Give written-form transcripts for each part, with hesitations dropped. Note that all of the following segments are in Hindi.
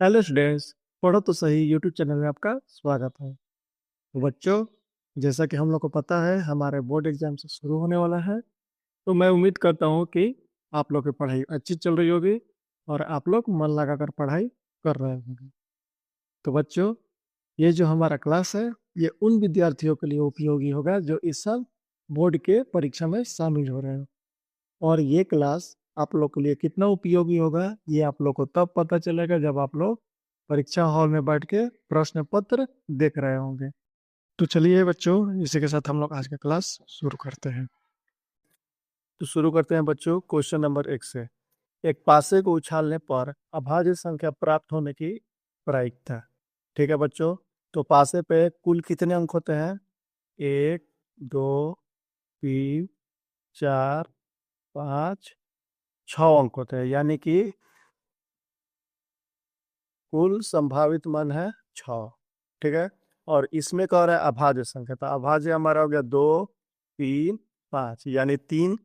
Hello students. पढ़ो तो सही यूट्यूब चैनल में आपका स्वागत है। तो बच्चों, जैसा कि हम लोग को पता है हमारे बोर्ड एग्जाम से शुरू होने वाला है। तो मैं उम्मीद करता हूँ कि आप लोग की पढ़ाई अच्छी चल रही होगी और आप लोग मन लगाकर पढ़ाई कर रहे होंगे। तो बच्चों, ये जो हमारा क्लास है ये उन विद्यार्थियों के लिए उपयोगी होगा जो इस साल बोर्ड के परीक्षा में शामिल हो रहे हैं। और ये क्लास आप लोग के लिए कितना उपयोगी होगा ये आप लोग को तब पता चलेगा जब आप लोग परीक्षा हॉल में बैठ के प्रश्न पत्र देख रहे होंगे। तो चलिए बच्चों, इसी के साथ हम लोग आज का क्लास शुरू करते हैं। तो शुरू करते हैं बच्चों क्वेश्चन नंबर 1 से। एक पासे को उछालने पर अभाज्य संख्या प्राप्त होने की प्रायिकता। ठीक है बच्चों, तो पासे पे कुल कितने अंक होते हैं? 1, 2, 3, 4, 5, 6 अंक होते हैं, यानी कि कुल संभावित मान है 6। ठीक है, और इसमें कह रहा है अभाज्य संख्या, तो अभाज्य हमारा हो गया 2, 3, 5, यानी 3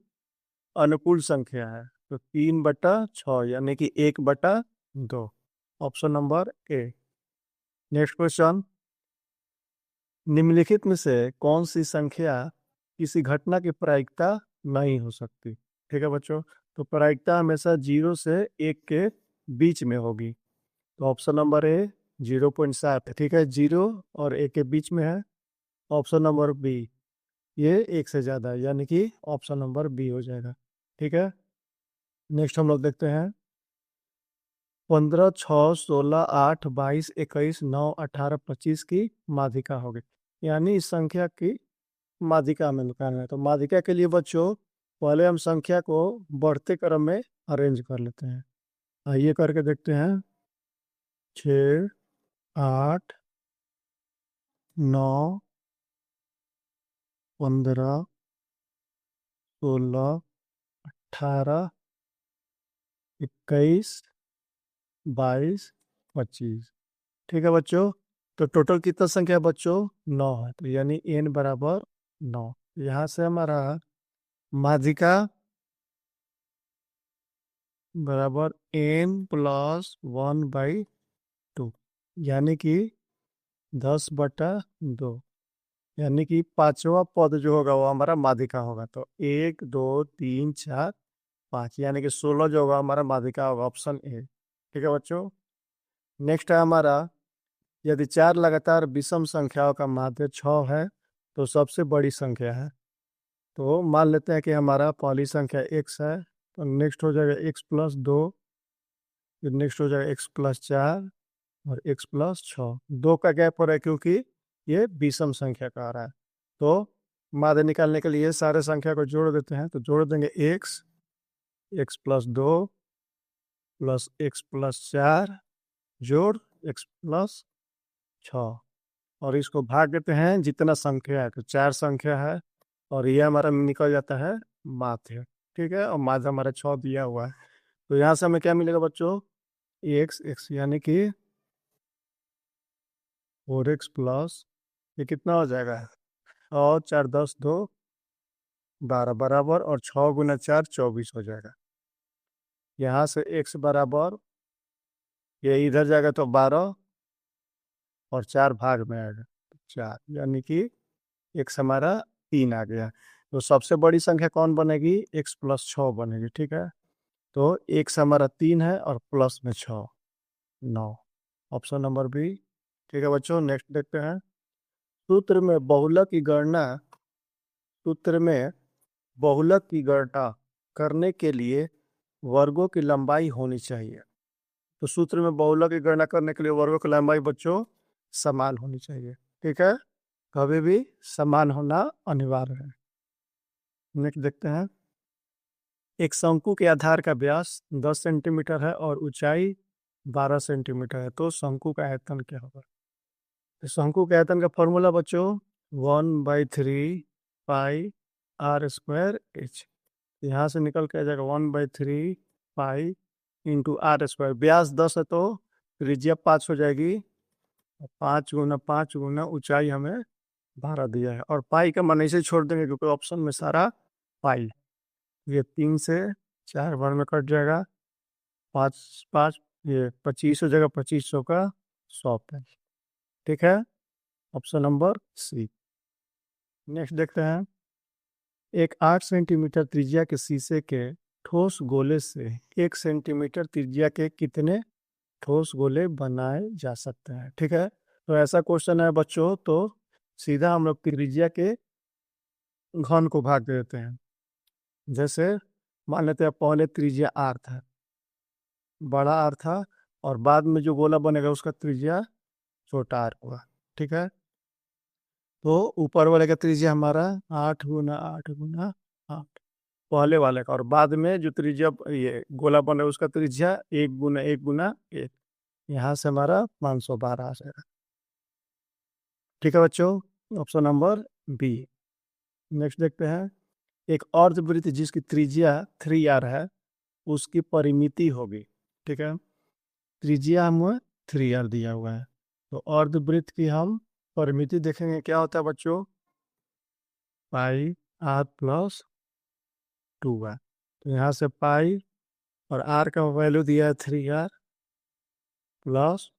अनुकूल संख्या है। तो 3/6 यानी कि 1/2। Option number A. Next question, निम्नलिखित में से कौन सी संख्या किसी घटना की प्रायिकता नहीं हो सकती? ठीक है बच्चों, तो प्रायिकता हमेशा 0 से 1 के बीच में होगी। तो ऑप्शन नंबर ए 0.7। ठीक है, 0 और 1 के बीच में है। ऑप्शन नंबर बी, ये 1 से ज़्यादा है, यानी कि ऑप्शन नंबर बी हो जाएगा। ठीक है, नेक्स्ट हम लोग देखते हैं। 15, 6, 16, 8, 22, 21, 9, 18, 25 की माध्यिका होगी, यानी इस संख्या की माध्यिका हमें निकालना है। तो माध्यिका के लिए बच्चों पहले हम संख्या को बढ़ते क्रम में अरेंज कर लेते हैं। आइए करके देखते हैं। 6, 8, 9, 15, 16, 18, 21, 22, 25। ठीक है बच्चों, तो टोटल कितना संख्या है बच्चों? 9 है, तो यानी n बराबर 9। यहाँ से हमारा माध्यिका बराबर n+1/2, यानी कि 10/2, यानी कि पांचवा पद जो होगा वो हमारा माध्यिका होगा। तो 1, 2, 3, 4, 5, यानी कि 16 जो होगा हमारा माध्यिका होगा, ऑप्शन ए। ठीक है बच्चों, नेक्स्ट है हमारा, यदि 4 लगातार विषम संख्याओं का माध्य 6 है तो सबसे बड़ी संख्या है। तो मान लेते हैं कि हमारा पहली संख्या x है, तो नेक्स्ट हो जाएगा x+2, फिर नेक्स्ट हो जाएगा x+4 और x+6। 2 का गैप हो रहा है क्योंकि ये विषम संख्या का आ रहा है। तो माध्य निकालने के लिए सारे संख्या को जोड़ देते हैं, तो जोड़ देंगे x, x+2 प्लस x+4 जोड़ x+6, और इसको भाग देते हैं जितना संख्या है, तो 4 संख्या है और ये हमारा निकल जाता है माध्य। ठीक है, और माध्य हमारा 6 दिया हुआ है। तो यहाँ से हमें क्या मिलेगा बच्चों? x यानी कि 4x प्लस, ये कितना हो जाएगा? और 4 10 2 12 बराबर, और 6 गुना 4 24 हो जाएगा। यहाँ से x बराबर, ये इधर जाएगा तो 12 और 4 भाग में आएगा तो 4, यानी कि x हमारा 3 आ गया। तो सबसे बड़ी संख्या कौन बनेगी? x+6 बनेगी। ठीक है, तो x हमारा 3 है और प्लस में 6, 9, ऑप्शन नंबर बी। ठीक है बच्चों, नेक्स्ट देखते हैं। सूत्र में बहुलक की गणना सूत्र में बहुलक की गणना करने के लिए वर्गों की लंबाई होनी चाहिए। तो सूत्र में बहुलक की गणना करने के लिए वर्गों की लंबाई बच्चों समान होनी चाहिए। ठीक है, कभी भी समान होना अनिवार्य है। नेक्स्ट देखते हैं। एक शंकु के आधार का व्यास 10 सेंटीमीटर है और ऊंचाई 12 सेंटीमीटर है, तो शंकु का आयतन क्या होगा? तो शंकु के आयतन का फॉर्मूला बच्चों 1/3 पाई r² h। यहाँ से निकल के आ जाएगा 1/3 पाई × r²। व्यास 10 है तो त्रिज्या 5 हो जाएगी, 5 गुना 5 गुना ऊंचाई हमें 12 दिया है, और पाई का मान ऐसे ही छोड़ देंगे क्योंकि ऑप्शन में सारा पाई। ये 3 से 4 बार में कट जाएगा, 5 5 ये 25 हो जाएगा, 2500 का 100 पेन। ठीक है, ऑप्शन नंबर सी। नेक्स्ट देखते हैं। एक 8 सेंटीमीटर त्रिज्या के शीशे के ठोस गोले से 1 सेंटीमीटर त्रिज्या के कितने ठोस गोले बनाए जा सकते हैं। ठीक है, तो ऐसा क्वेश्चन है बच्चों, तो सीधा हम लोग त्रिज्या के घन को भाग देते हैं। जैसे मान लेते हैं पहले त्रिज्या आर था, बड़ा आर था, और बाद में जो गोला बनेगा उसका त्रिज्या छोटा आर हुआ। ठीक है, तो ऊपर वाले का त्रिज्या हमारा 8 गुना 8 गुना 8, पहले वाले का, और बाद में जो त्रिज्या ये गोला बने उसका त्रिज्या 1 गुना 1 गुना 1। यहाँ से हमारा 512 आ जाएगा। ठीक है बच्चों, ऑप्शन नंबर बी। नेक्स्ट देखते हैं। एक अर्धवृत्त जिसकी त्रिज्या 3r है, उसकी परिमिति होगी। ठीक है, त्रिज्या हमें 3r दिया हुआ है, तो अर्धवृत्त की हम परिमिति देखेंगे क्या होता है बच्चों, पाई r प्लस 2r। तो यहाँ से पाई और r का वैल्यू दिया है 3r प्लस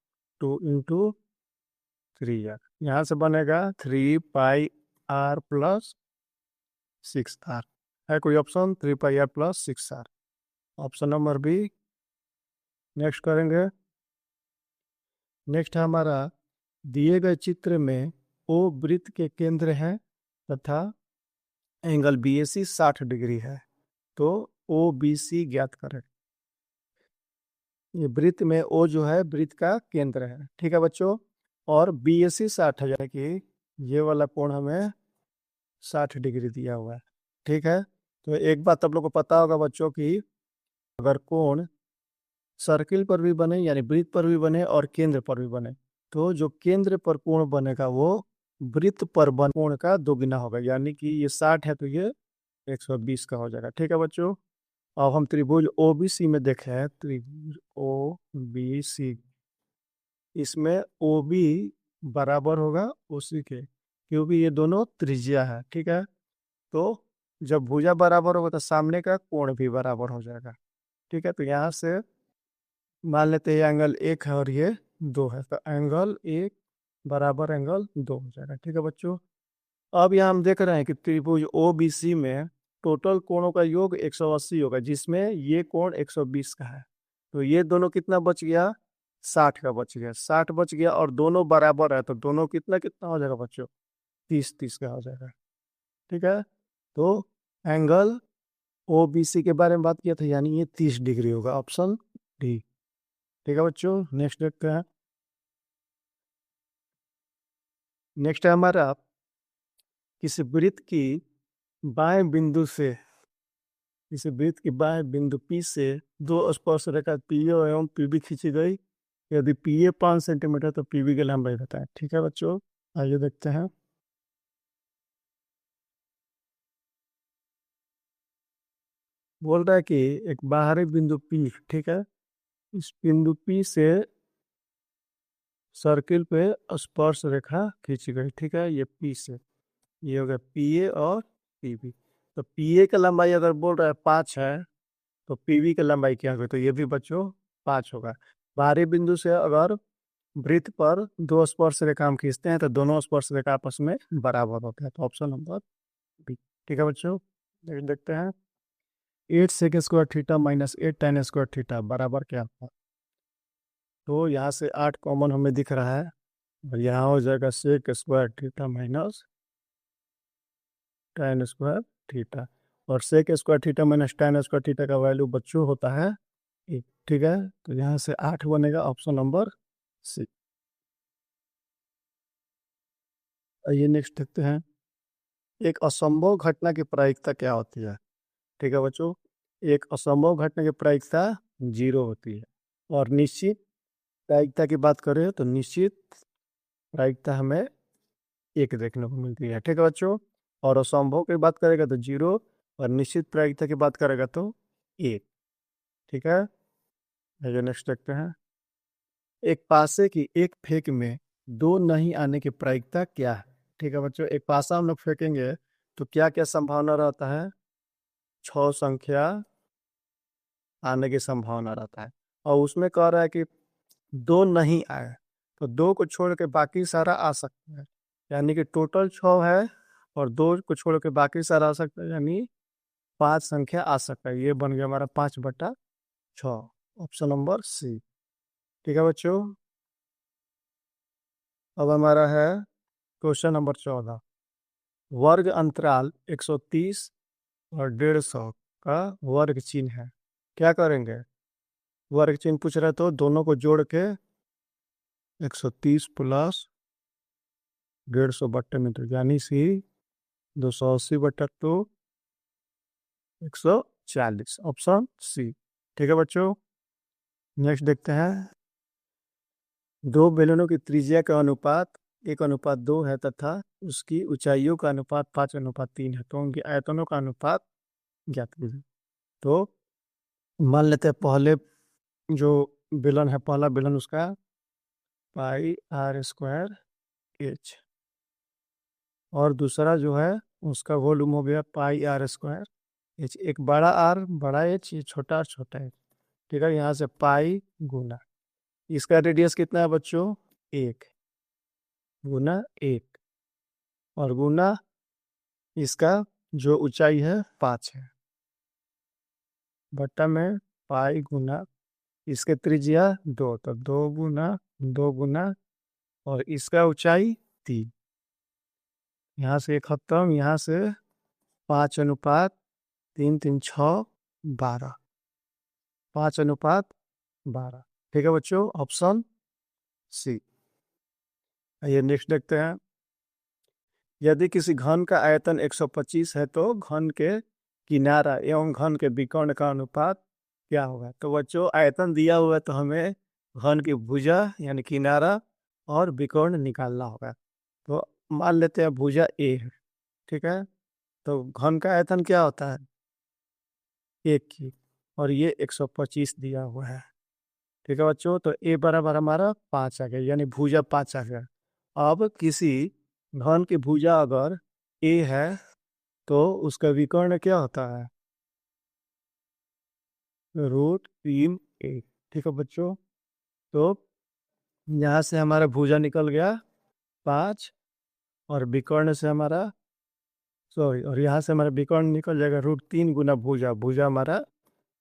2 × 3r। यहाँ से बनेगा 3 पाई r प्लस 6r। है कोई option? 3 pi r plus 6r, option number B. Next करेंगे। नेक्स्ट हमारा दिए गए चित्र में ओ वृत्त के केंद्र है तथा एंगल BAC 60 डिग्री है, तो OBC ज्ञात करें। ये वृत्त में O जो है वृत्त का केंद्र है। ठीक है बच्चों, और BAC 60 है, यानी कि ये वाला कोण हमें 60 डिग्री दिया हुआ है। ठीक है, तो एक बात आप लोग को पता होगा बच्चों की अगर कोण सर्किल पर भी बने यानी वृत्त पर भी बने और केंद्र पर भी बने, तो जो केंद्र पर कोण बनेगा वो वृत्त पर बने कोण का दोगुना होगा, यानी कि ये 60 है तो ये 120 का हो जाएगा। ठीक है बच्चों, अब हम त्रिभुज OBC में देखे हैं, त्रिभुज OBC, इसमें OB बराबर होगा OC के, क्योंकि ये दोनों त्रिज्या है। ठीक है, तो जब भुजा बराबर होगा तो सामने का कोण भी बराबर हो जाएगा। ठीक है, तो यहाँ से मान लेते हैं एंगल 1 है और ये 2 है, तो एंगल 1 बराबर एंगल 2 हो जाएगा। ठीक है बच्चों, अब यहाँ हम देख रहे हैं कि त्रिभुज OBC में टोटल कोणों का योग 180 होगा, जिसमें ये कोण 120 का है, तो ये दोनों कितना बच गया, 60 का बच गया। 60 बच गया और दोनों बराबर है, तो दोनों कितना कितना हो जाएगा बच्चों, 30-30 का हो जाएगा। ठीक है, तो एंगल OBC के बारे में बात किया था, यानी ये 30 डिग्री होगा, ऑप्शन डी। ठीक है बच्चों, नेक्स्ट देखते हैं। नेक्स्ट है हमारा किसी वृत्त की बाएं बिंदु से किसी वृत्त की बाएं बिंदु P से दो स्पर्श रेखा PA एवं PB खींची गई। यदि PA 5 सेंटीमीटर तो PB की लंबाई बताएं। ठीक है बच्चों, आइए देखते हैं। बोल रहा है कि एक बाहरी बिंदु P, ठीक है, इस बिंदु P से सर्किल पे स्पर्श रेखा खींची गई। ठीक है, ये P से, ये हो गया PA और PB। तो PA का लंबाई अगर बोल रहा है 5 है, तो PB की लंबाई क्या होगी, तो ये भी बच्चों 5 होगा। बाहरी बिंदु से अगर वृत्त पर दो स्पर्श रेखा हम खींचते हैं तो दोनों स्पर्श रेखा आपस में बराबर होते हैं, तो ऑप्शन नंबर बी। ठीक है बच्चों, देखते हैं। 8 sec square theta minus 8 tan square theta बराबर क्या होगा, तो यहाँ से 8 कॉमन हमें दिख रहा है, और यहाँ हो जाएगा sec square theta minus tan square theta, और sec square theta minus tan square theta का वैल्यू बच्चों होता है 1। ठीक है, तो यहाँ से 8 बनेगा, ऑप्शन नंबर सी। आइए नेक्स्ट देखते हैं। एक असंभव घटना की प्रायिकता क्या होती है। ठीक है बच्चों, एक असंभव घटना की प्रायिकता 0 होती है, और निश्चित प्रायिकता की बात करें तो निश्चित प्रायिकता हमें 1 देखने को मिलती है। ठीक है बच्चों, और असंभव की बात करेगा तो 0, और निश्चित प्रायिकता की बात करेगा तो 1। ठीक है, नेक्स्ट देखते हैं। एक पासे की एक फेंक में 2 नहीं आने की प्रायिकता क्या है। ठीक है बच्चों, एक पासा हम लोग फेंकेंगे तो क्या क्या संभावना रहता है, 6 संख्या आने की संभावना रहता है, और उसमें कह रहा है कि दो नहीं आए, तो दो को छोड़ के बाकी सारा आ सकता है, यानी कि टोटल 6 है और दो को छोड़ के बाकी सारा आ सकता है, यानी 5 संख्या आ सकता है। ये बन गया हमारा 5/6, ऑप्शन नंबर सी। ठीक है बच्चों, अब हमारा है क्वेश्चन नंबर 14। वर्ग अंतराल 130 और 150 का वर्ग चिन्ह है, क्या करेंगे? वर्ग चिन्ह पूछ रहे तो दोनों को जोड़ के 130 प्लस 150 बट्टे में, तो यानी सी 280/2 140, ऑप्शन सी। ठीक है बच्चों, नेक्स्ट देखते हैं। दो बेलूनों की त्रिज्या का अनुपात 1:2 है तथा उसकी ऊंचाइयों का अनुपात 5:3 है, तो उनकी आयतनों का अनुपात ज्ञात कीजिए। तो मान लेते हैं पहले जो बेलन है, पहला बेलन उसका πr²h, और दूसरा जो है उसका वॉल्यूम हो गया πr²h। एक बड़ा आर बड़ा एच, ये छोटा आर छोटा एच। ठीक है, यहाँ से पाई गुना इसका रेडियस कितना है बच्चों? 1 गुना 1, और गुना इसका जो ऊंचाई है 5 है, बट्टा में पाई गुना इसके त्रिज्या 2, तो 2 गुना और इसका ऊंचाई 3। यहाँ से खत्म, यहाँ से 5:3, 3 6 12, 5:12। ठीक है बच्चों, ऑप्शन सी। आइए नेक्स्ट देखते हैं। यदि किसी घन का आयतन 125 है तो घन के किनारा एवं घन के विकर्ण का अनुपात क्या होगा? तो बच्चों आयतन दिया हुआ है तो हमें घन की भुजा यानी किनारा और विकर्ण निकालना होगा। तो मान लेते हैं भुजा ए है, ठीक है, तो घन का आयतन क्या होता है? 1 की, और ये 125 दिया हुआ है। ठीक है बच्चों, तो ए बराबर हमारा 5 आ गया, यानी भुजा 5 आ गया। अब किसी घन की भुजा अगर ए है तो उसका विकर्ण क्या होता है? √3a। ठीक है बच्चों, तो यहाँ से हमारा भुजा निकल गया 5, और विकर्ण से हमारा सॉरी, और यहाँ से हमारा विकर्ण निकल जाएगा √3 गुना भुजा, भुजा हमारा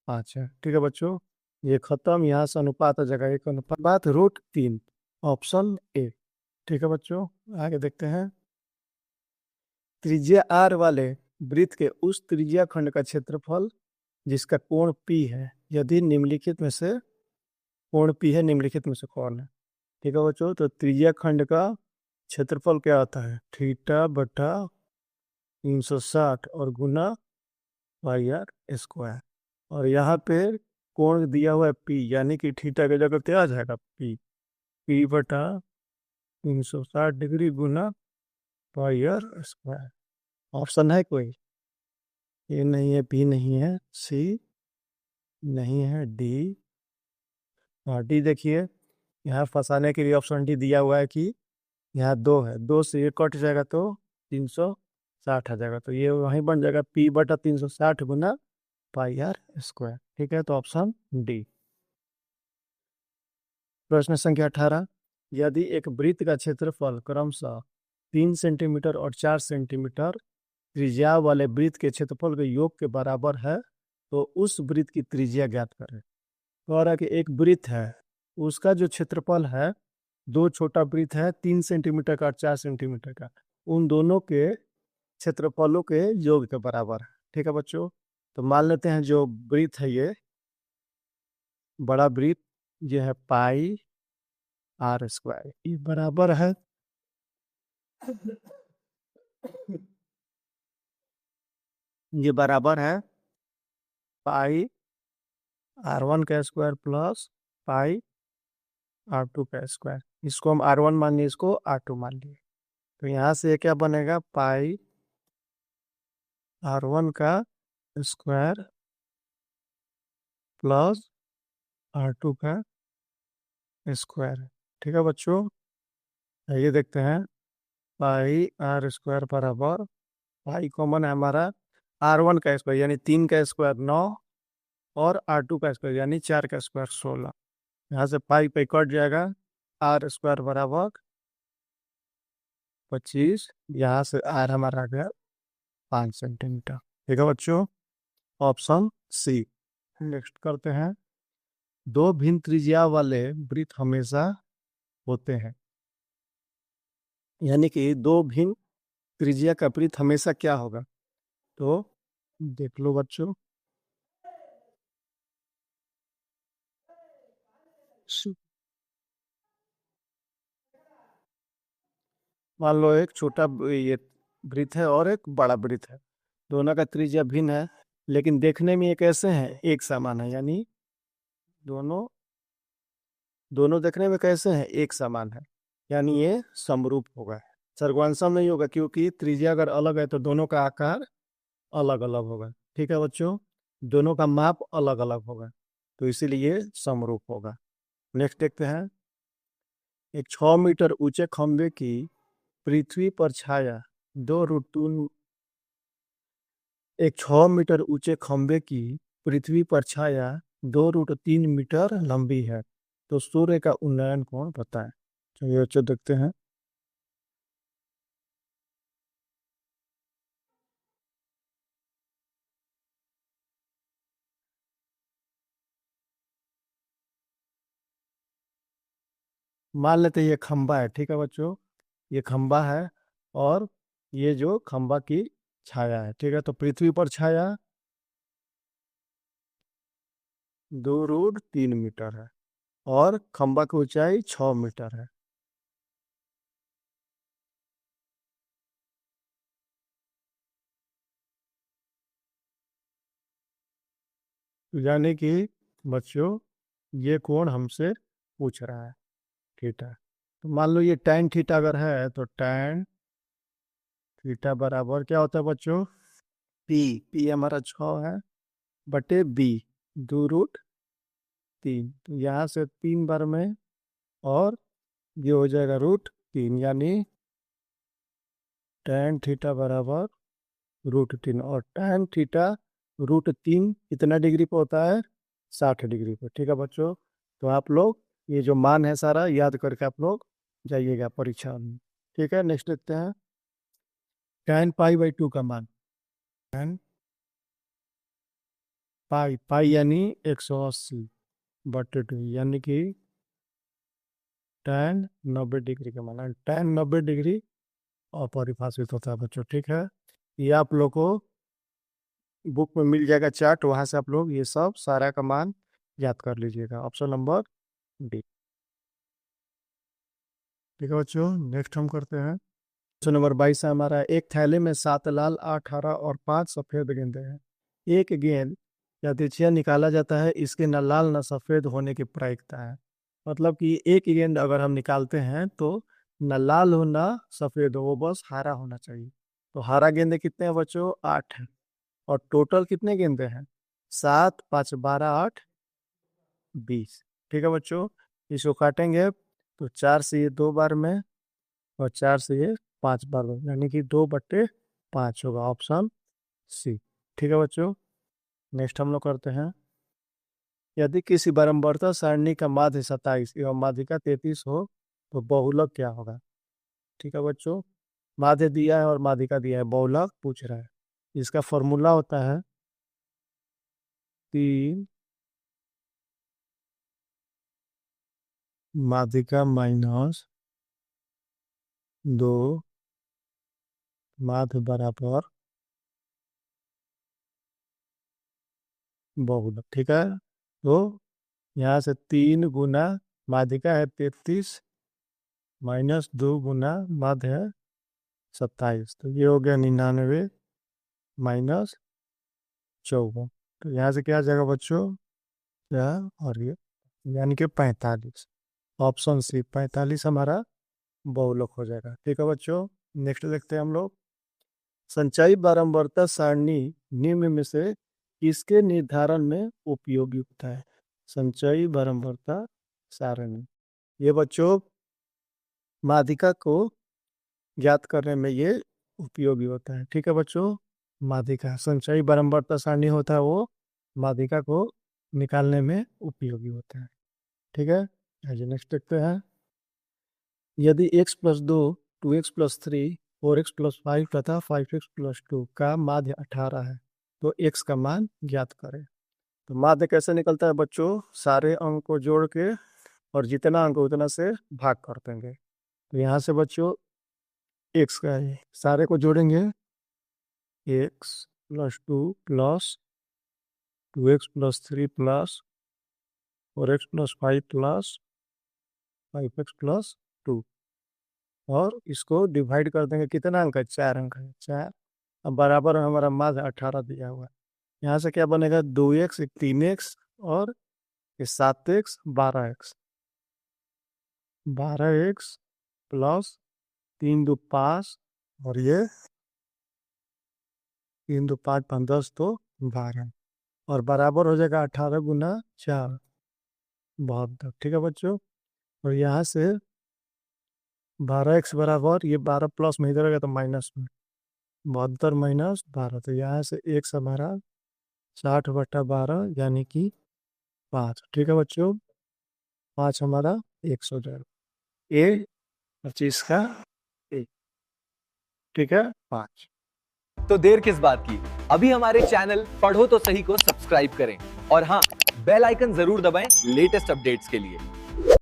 5 है। ठीक है बच्चों, ये खत्म, यहाँ से अनुपात आ जाएगा 1:5, ऑप्शन ए। ठीक है बच्चों, आगे देखते हैं। त्रिज्या आर वाले वृत्त के उस त्रिज्या खंड का क्षेत्रफल जिसका कोण पी है, यदि निम्नलिखित में से कोण पी है, निम्नलिखित में से कौन है? ठीक है बच्चों, तो त्रिज्या खंड का क्षेत्रफल क्या आता है? θ/360 और गुना πr²। और यहाँ पे कोण दिया हुआ है पी, यानी कि थीटा की जगह क्या आ जाएगा? p/360 गुना πr²। ऑप्शन है कोई? ए नहीं है, बी नहीं है, सी नहीं है, डी। हाँ डी देखिए, यहाँ फंसाने के लिए ऑप्शन डी दिया हुआ है कि यहाँ 2 है, 2 से ये कट जाएगा तो 360 आ जाएगा, तो ये वहीं बन जाएगा p/360 गुना πr²। ठीक है, तो ऑप्शन डी। प्रश्न संख्या 18। यदि एक वृत्त का क्षेत्रफल क्रमशः 3 सेंटीमीटर और 4 सेंटीमीटर त्रिज्या वाले वृत्त के क्षेत्रफल के योग के बराबर है तो उस वृत्त की त्रिज्या ज्ञात करें। कह रहा है कि एक वृत्त है, उसका जो क्षेत्रफल है, दो छोटा वृत्त है 3 सेंटीमीटर का और 4 सेंटीमीटर का, उन दोनों के क्षेत्रफलों के योग के बराबर है। ठीक है बच्चों, तो मान लेते हैं जो वृत्त है, ये बड़ा वृत्त, ये है πr², ये बराबर है ये बराबर है πr1² प्लस πr2²। इसको हम r1 मान लिए, इसको r2 मान लिए, तो यहाँ से क्या बनेगा? πr1² plus r2²। ठीक है बच्चों, ये देखते हैं। πr² बराबर पाई कॉमन है हमारा, r1 का स्क्वायर यानी 3 का स्क्वायर 9, और R2 का स्क्वायर यानी 4 का स्क्वायर 16। यहाँ से पाई पे कट जाएगा, आर स्क्वायर बराबर 25। यहाँ से आर हमारा आ गया 5 सेंटीमीटर। ठीक है बच्चों, ऑप्शन सी। नेक्स्ट करते हैं, दो भिन्न त्रिज्या वाले वृत्त हमेशा होते हैं, यानी कि दो भिन्न त्रिज्या का वृत्त हमेशा क्या होगा। तो देख लो बच्चों, मान लो एक छोटा ये वृत्त है और एक बड़ा वृत्त है, दोनों का त्रिज्या भिन्न है, लेकिन देखने में ये कैसे हैं, एक समान है। यानी दोनों दोनों देखने में कैसे हैं, एक समान है, यानी ये समरूप होगा। सर्वांशम नहीं होगा, क्योंकि त्रिज्या अगर अलग है तो दोनों का आकार अलग अलग होगा। ठीक है बच्चों, दोनों का माप अलग अलग होगा, तो इसीलिए ये समरूप होगा। नेक्स्ट देखते हैं, एक 6 मीटर ऊंचे खंभे की पृथ्वी पर छाया दो रूट एक 6 मीटर ऊंचे खंभे की पृथ्वी पर छाया 2√3 मीटर लंबी है, तो सूर्य का उन्नयन कोण बताएं। चलिए बच्चों देखते हैं। मान लेते हैं ये खंबा है, ठीक है बच्चों, ये खंबा है और ये जो खंबा की छाया है, ठीक है। तो पृथ्वी पर छाया 2√3 मीटर है और खंबा की ऊंचाई 6 मीटर है। तो यानी कि बच्चों ये कोण हमसे पूछ रहा है, थीटा। तो मान लो ये tan थीटा अगर है तो tan थीटा बराबर क्या होता है बच्चों, पी। पी हमारा 6 है बटे बी, 2√3। तो यहाँ से 3 बार में, और ये हो जाएगा √3, यानी tan थीटा बराबर √3। और tan थीटा √3 कितना डिग्री पे होता है, 60 डिग्री पे। ठीक है बच्चों, तो आप लोग ये जो मान है सारा याद करके आप लोग जाइएगा परीक्षा में। ठीक है, नेक्स्ट देखते हैं, tan π/2 का मान। tan पाई, पाई यानी 180 बटे 2, यानी कि tan 90 डिग्री का मान है। tan 90 डिग्री अपरिभाषित होता है बच्चों, ठीक है। ये आप लोग को बुक में मिल जाएगा चार्ट, वहां से आप लोग ये सब सारा का मान याद कर लीजिएगा। Option number D. ठीक है बच्चों, नेक्स्ट हम करते हैं, क्वेश्चन नंबर 22 है हमारा, एक थैले में 7 लाल, 8 हरा और 5 सफेद गेंदें हैं। एक गेंद या तिरछिया निकाला जाता है, इसके न लाल न सफेद होने की प्रायिकता है। मतलब कि एक गेंद अगर हम निकालते हैं तो न लाल हो न सफेद हो, वो बस हरा होना चाहिए। तो हरा गेंदे कितने हैं बच्चों, 8 हैं। और टोटल कितने गेंदे हैं, 7, 5, 12, 8, 20। ठीक है बच्चों, इसको काटेंगे तो 4 से ये 2 बार में और 4 से ये 5 बार में, यानी कि 2/5 होगा, ऑप्शन सी। ठीक है बच्चों, नेक्स्ट हम लोग करते हैं, यदि किसी बारंबारता सारणी का माध्य 27 एवं माध्यिका 33 हो तो बहुलक क्या होगा। ठीक है बच्चों, माध्य दिया है और माध्यिका दिया है, बहुलक पूछ रहा है। इसका फॉर्मूला होता है 3 माध्यिका -2 माध्य बराबर बहुलक। ठीक है, तो यहाँ से 3 गुना माध्यिका है 33 -2 गुना माध्य है 27, तो ये हो गया 99 -54। तो यहाँ से क्या आ जाएगा बच्चों, क्या, और ये यानी कि 45, ऑप्शन सी 45 हमारा बहुलक हो जाएगा। ठीक है बच्चों, नेक्स्ट देखते हैं हम लोग, संचयी बारंबारता सारणी निम्न में से किसके निर्धारण में उपयोगी होता है। संचयी बारंबारता सारणी, ये बच्चों माध्यिका को ज्ञात करने में ये उपयोगी होता है। ठीक है बच्चों, माध्यिका संचयी बारंबारता सारणी होता है वो माध्यिका को निकालने में उपयोगी होता है। ठीक है, आइए नेक्स्ट देखते हैं। यदि x plus 2, 2x plus 3, 4x plus 5 तथा 5x प्लस 2 का माध्य 18 है तो x का मान ज्ञात करें। तो माध्य कैसे निकलता है बच्चों? सारे अंक को जोड़ के और जितना अंक उतना से भाग कर देंगे। तो यहाँ से बच्चों x का है, सारे को जोड़ेंगे, x plus 2 plus 2x plus 3 plus 4x plus 5 plus 5x plus 2, और इसको डिवाइड कर देंगे। कितना अंक है? 4 अंक है, 4। अब बराबर हमारा माध्य 18 दिया हुआ है। यहाँ से क्या बनेगा? 2x, 3x और 7x, 12x, 12x प्लस 3 2 5 और ये 3 2 5 5 10 तो 12, और बराबर हो जाएगा 18 गुना 4, 72। ठीक है बच्चों, और यहाँ से 12x बराबर, ये 12 प्लस में इधर रहेगा तो माइनस में, 72 माइनस 12, तो यहाँ से x हमारा 60/12 यानी कि 5। ठीक है बच्चों, 5 हमारा x हो जाएगा, ए 25 का ए। ठीक है, 5। तो देर किस बात की, अभी हमारे चैनल पढ़ो तो सही को सब्सक्राइब करें और हाँ, बेल आइकन जरूर दबाएं लेटेस्ट अपडेट्स के लिए।